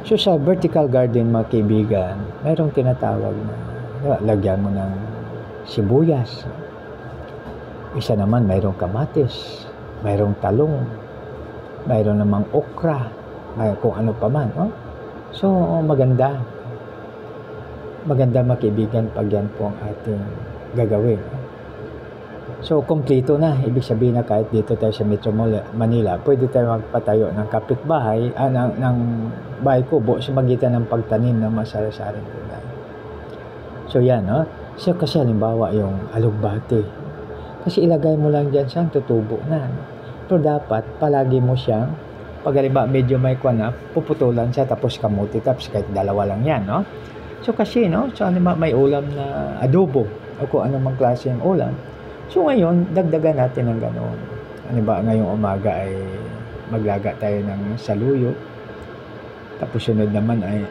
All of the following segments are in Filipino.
So sa vertical garden mga kaibigan, mayroong tinatawag na lagyan mo ng sibuyas. Isa naman mayroong kamatis, mayroong talong, mayroon namang okra, may kung ano pa man. No? So maganda mga kaibigan pag yan po ang ating gagawin. So kompleto na, ibig sabihin na kahit dito tayo sa Metro Manila, pwede tayo magpatayo ng kapitbahay, ng bahay kubo sa magitan ng pagtanim ng masari-saring gulay. So yan, no? So kasi halimbawa yung alugbati, kasi ilagay mo lang dyan siyang tutubo na. No? Pero dapat palagi mo siyang, pag halimbawa medyo may na, puputulan siya tapos kamuti, tapos kahit dalawa lang yan, no? So kasi, no? So halimbawa may ulam na adobo, o kung anumang klase ng ulam. So ngayon, dagdagan natin ng gano'n. Ano ba, ngayong umaga ay maglaga tayo ng saluyot. Tapos sunod naman ay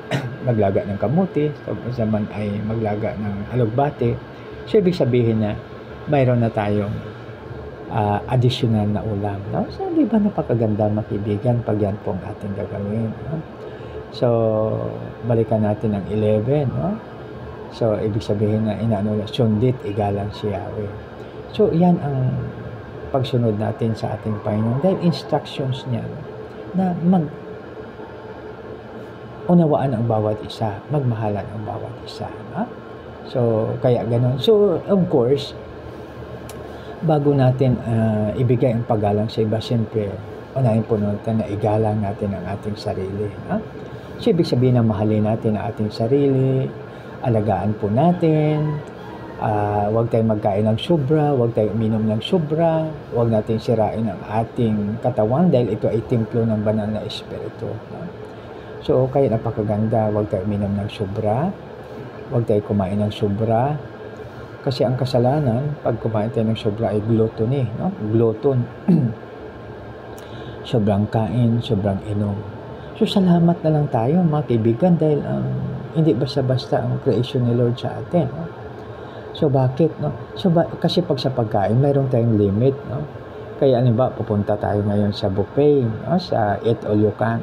maglaga ng kamuti. Tapos naman ay maglaga ng alugbati. So ibig sabihin na mayroon na tayong additional na ulam. No? So di ba napakaganda mga kaibigan pag yan pong ating gagawin. No? So balikan natin ang 11. No? So ibig sabihin na sundit, igalang si Yahweh. So, yan ang pagsunod natin sa ating Panginoon. Dahil instructions niya na unawaan ang bawat isa, magmahalan ang bawat isa. Ha? So, kaya ganun. So, of course, bago natin ibigay ang paggalang sa iba, siyempre, unahin po natin na igalang natin ang ating sarili. Ha? So, ibig sabihin na mahalin natin ang ating sarili, alagaan po natin, huwag tayong magkain ng sobra, huwag tayong uminom ng sobra, huwag natin sirain ang ating katawan dahil ito ay templo ng banal na espiritu. No? So, kaya napakaganda, huwag tayong uminom ng sobra, huwag tayong kumain ng sobra, kasi ang kasalanan, pag kumain tayo ng sobra ay gluttony, no? Glutton. Sobrang kain, sobrang inom. So, salamat na lang tayo mga kaibigan dahil hindi basta-basta ang creation ni Lord sa atin. No? So, bakit? No? So, kasi pag sa pagkain, mayroon tayong limit. No? Kaya, ano ba, pupunta tayo ngayon sa buffet, no? Sa Eat All You Can.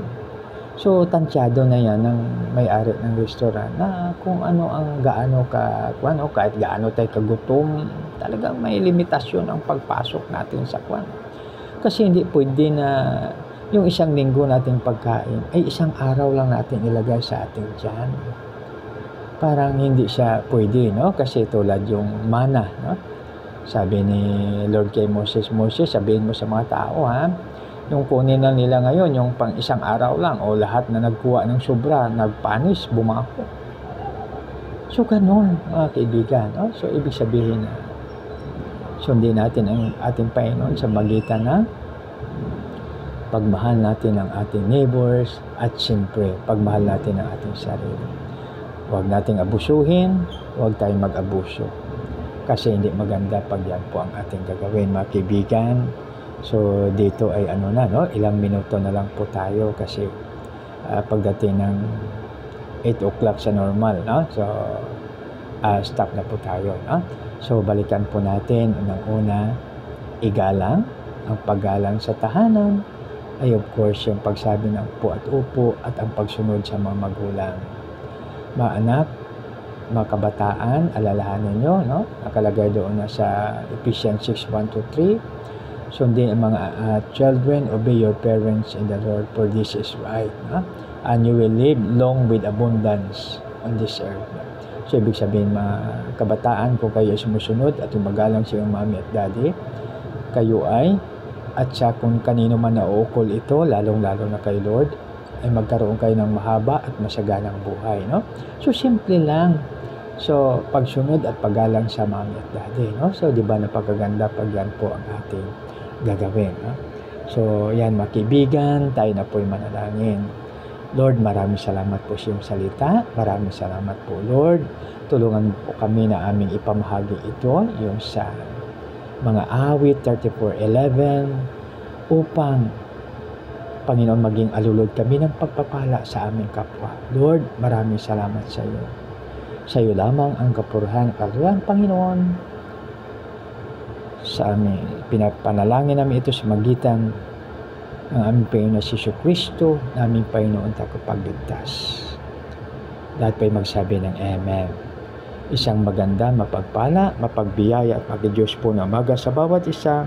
So, tansyado na yan ng may-ari ng restaurant na kung ano ang kahit gaano tayo kagutom, talagang may limitasyon ang pagpasok natin sa kwan. Kasi hindi pwede na yung isang linggo nating pagkain ay isang araw lang natin ilagay sa ating tiyan. Parang hindi siya pwede, no? Kasi tulad yung mana, no? Sabi ni Lord kay Moses, sabihin mo sa mga tao, ha? Yung kunin na nila ngayon, yung pang isang araw lang, o lahat na nagkuha ng sobra, nagpanis, bumako. So, ganun, mga kaibigan, no? So, ibig sabihin na sundin natin ang ating Panginoon sa magitan na pagmahal natin ang ating neighbors at siyempre, pagmahal natin ang ating sarili. Huwag nating abusuhin, huwag tayong mag-abuso. Kasi hindi maganda pag yan po ang ating gagawin, mga kaibigan. So, dito ay no? Ilang minuto na lang po tayo kasi pagdating ng 8 o'clock sa normal, no? So, stop na po tayo, no? So, balikan po natin. Unang-una, igalang, ang paggalang sa tahanan, ay of course yung pagsabi ng po at upo at ang pagsunod sa mga magulang. Mga anak, mga kabataan, alalahanin nyo, no? Nakalagay doon na sa Ephesians 6:1-3. Sundin ang mga children, obey your parents in the Lord, for this is right. No? And you will live long with abundance on this earth. So, ibig sabihin, mga kabataan, kung kayo ay sumusunod at umagalang sa iyong mami at daddy, kayo ay, at sa kung kanino man nauukol ito, lalong-lalo na kay Lord, ay magkaroon kayo ng mahaba at masaganang buhay. No? So, simple lang. So, pagsunod at paggalang sa mami at daddy. No? So, di ba napakaganda pag yan po ang ating gagawin. No? So, yan mga kaibigan, tayo na po'y manalangin. Lord, maraming salamat po sa iyong salita. Maraming salamat po, Lord. Tulungan po kami na aming ipamahagi ito, yung sa mga awit 34:11, upang, Panginoon, maging alulod kami ng pagpapala sa aming kapwa. Lord, maraming salamat sa iyo. Sa iyo lamang ang kapurihan at kaluyan, Panginoon. Sa amin, pinapanalangin namin ito sa magitan ang aming Panginoon na si Kristo, naming Panginoon tagapagligtas. Lahat pa'y magsabi ng Amen. Isang maganda, mapagpala, mapagbiyaya at mag-Diyos po na umaga sa bawat isa.